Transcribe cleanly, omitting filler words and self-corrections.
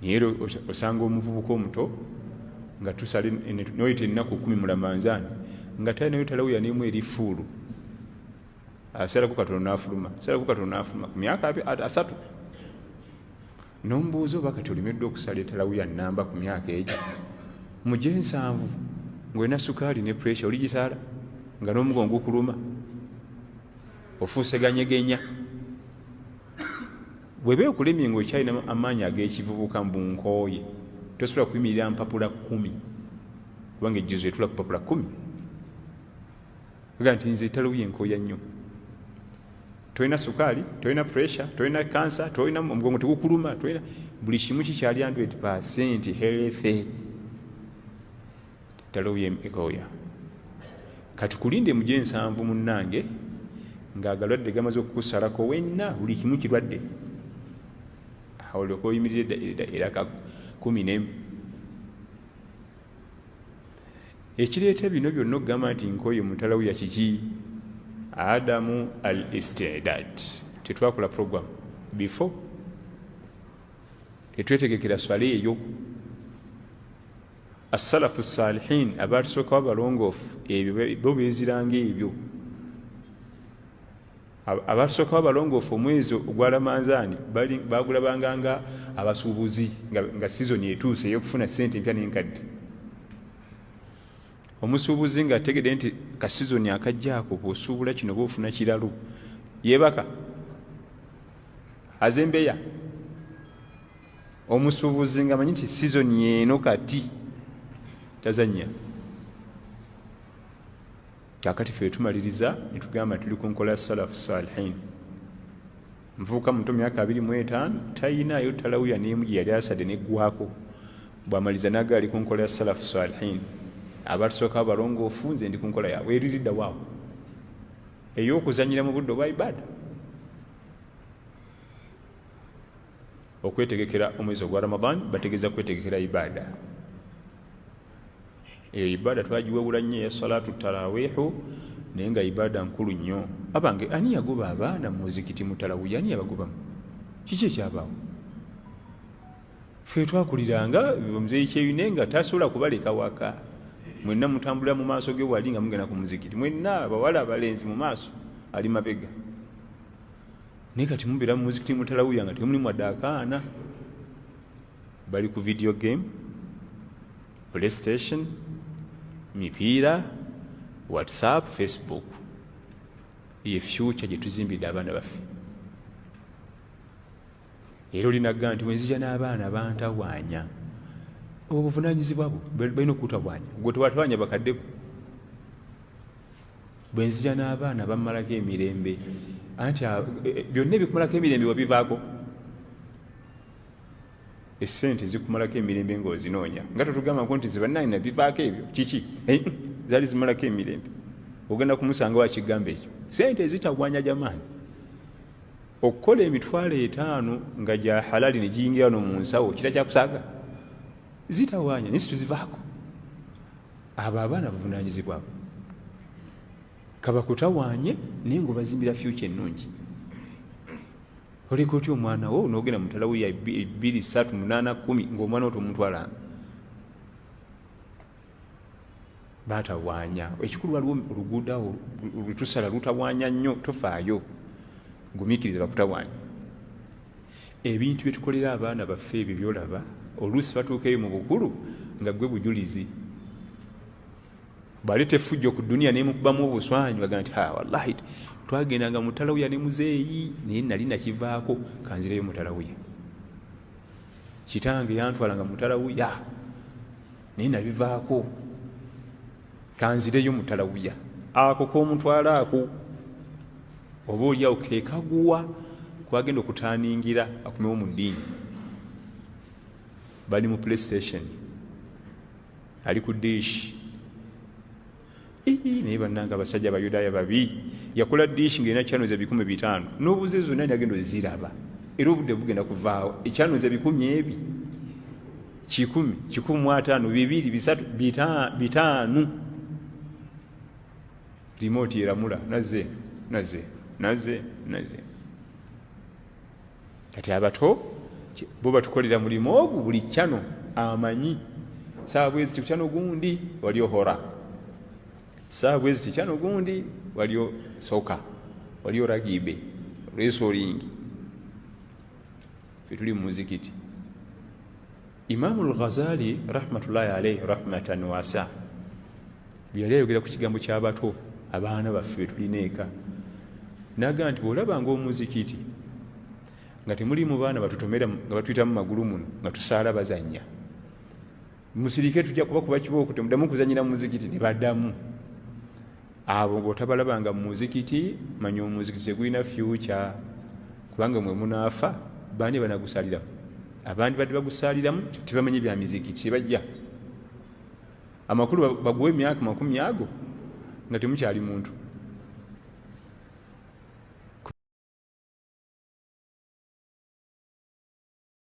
niero osanga omuvubuka omuto nga tusale noyita ennaku 10 mu Ramadhan nga talinayo talawuya n'emu eri fuulu asalako katono n'afuluma ku myaka 3 n'omubuuza oba kati olimeddwa okusala etalawuya nnamba ku myaka egyo mu gye 7 ng'olina sukaali ne pressure oligisala nga n'omugongo kuluma ofuuse ganyegenya bwebe okulemye ng'okyalina amaanyi ag'ekivubuka mu bunkooye tosobola kuyimirira mpapula 10 kubanga ejjuzo etula ku papula 10 aga nti nze talawuya enkooya nnyo tolina sukaali tolina pressure tolina kansa tolina omugongo tegukuluma tolina buli kimu kikyali 100% healthy talawuya enkooya kati kulinde mu gye 7 munnange ng'agalwadde gamaze okukusalako wenna buli kimu kirwadde awo lyoka oyimirire eraka 11 ekireeta bino byonna okugamba nti nkooye mutalawuya kiki adamu al istidad tetwakola program before tetwetegekera swala eyo as-salafu salihin abatusooka abalongoofu ebyo bo beeziranga ebyo abatusooka abalongoofu omwezi ogwa Ramadhan bagulabanga nga abasuubuzi nga sizoni etuuse ey'okufuna ssente empya n'enkadde omusuubuzi nga ategedde nti ka sizoni akajjaako bw'osuubula kino bw'ofuna kiralo yeebaka azembeya omusuubuzi nga amanyi nti sizoni eno kati tazannya kakati ffe tumaliriza netugamba tuli ku nkola ya salafu salihin nvuuka muto myaka 25 tayinaayo talawuya n'emu gye yali asadde neggwako bw'amaliza n'agaali ku nkola ya salafu salihin abatusooka abalongoofu nze ndi ku nkola yaabwe eriridda waawo ey'okuzanyira mu budde obwa ibada okwetegekera omwezi ogwa Ramadhan bategeeza kwetegekera ibada eyo ibada twagiwewula nnyo ya salatu tarawihu naye nga ibada nkulu nnyo abange ani yagoba abaana mu muzikiti mutalawuya ani yabagobamu kiki ekyabaawo ffe twakuliranga omuzeeyi kyeyune nga tasobola kubaleka waka mwenna mutambulira mu maaso ge wali nga mugenda ku muzikiti mwenna abawala abalenzi mu maaso ali mabega naye kati mubeera mu muzikiti mutalawuya nga temulimu wadde akaana bali ku video game PlayStation mipiira WhatsApp Facebook ye future gye tuzimbidde abaana baffe era olinaga nti wenzija n'abaana bantawaanya obuvunaanyizibwa bwo balina okutawanya gwe tewatawanya bakadde bwenzija n'abaana bamalako emirembe anti byonna ebikumalako emirembe wabivaako essente zikumalako emirembe ng'ozinoonya nga tetugambako nti zibannanina bivaako ebyo kiki zaali zimalako emirembe ogenda kumusanga wakigamba ekyo sente ezitawanya jamaani okukola emitwalo 5 nga gya halali ne giyingira no mu nsawo kira kyakusaaga zitawanya nisi tuzivaako abo abaana bavunaanyizibwabo kabakutawanye naye ng'obazimbira future ennungi oliko otya omwana wo n'ogenda mu talawuya 2 3 8 10 ng'omwana wo tomutwalanga batawanya ekikulu waliwo oluguudo awo lwetusala lutawanya nnyo tofaayo gumiikiriza bakutawanya ebintu bye tukolera abaana baffe ebyo byolaba oluusi batuukeyo mu bukulu nga gwe bujulizi balete fujjo ku duniya nemukubamu obuswanyi bagamba nti wallahi twagendanga mu talawuya ne muzeeyi naye nali nakivaako kanzireyo mu talawuya kitange yantwalanga mu talawuya naye nabivaako kanzireyo mu talawuya ako k'omutwala ako oba oliawo kekaguwa kwagenda okutaaningira akumewo mu ddiini bali mu PlayStation ali ku dish naye bannanga abasajja abayudaaya babi yakola dish ng'erina channels 500 n'obuze zonna agenda oziraba era obudde bugenda kuvaawo channels 100 1,000 1,500 2 3 5 remote eramula naze kati abato bo batukolera mulimu ogwo buli kyano amanyi saa bwezi kyano gundi waliyo hora saa bwezi kyano gundi waliyo soka waliyo ragibe wrestling fituli muzikiti. Imamu al-Ghazali rahmatullahi alayhi rahmatan wasa byali ayogera ku kigambo ky'abato abaana baffe tulina eka naga nti bw'olaba ng'omuzikiti nga temuli mu baana batutomera nga batuyitamu magulu muno nga tusaala bazannya musirike tujja kuba kibooko temudamu kuzanyira mu muzikiti ne baddamu abo bw'otabalabanga mu muzikiti manya omuzikiti tegulina future kubanga mwe munaafa bani banagusaliramu abandi badde bagusaliramu tebamenye bya mizikiti tebajja amakulu baguwe emyaka 10 ago nga temukyali muntu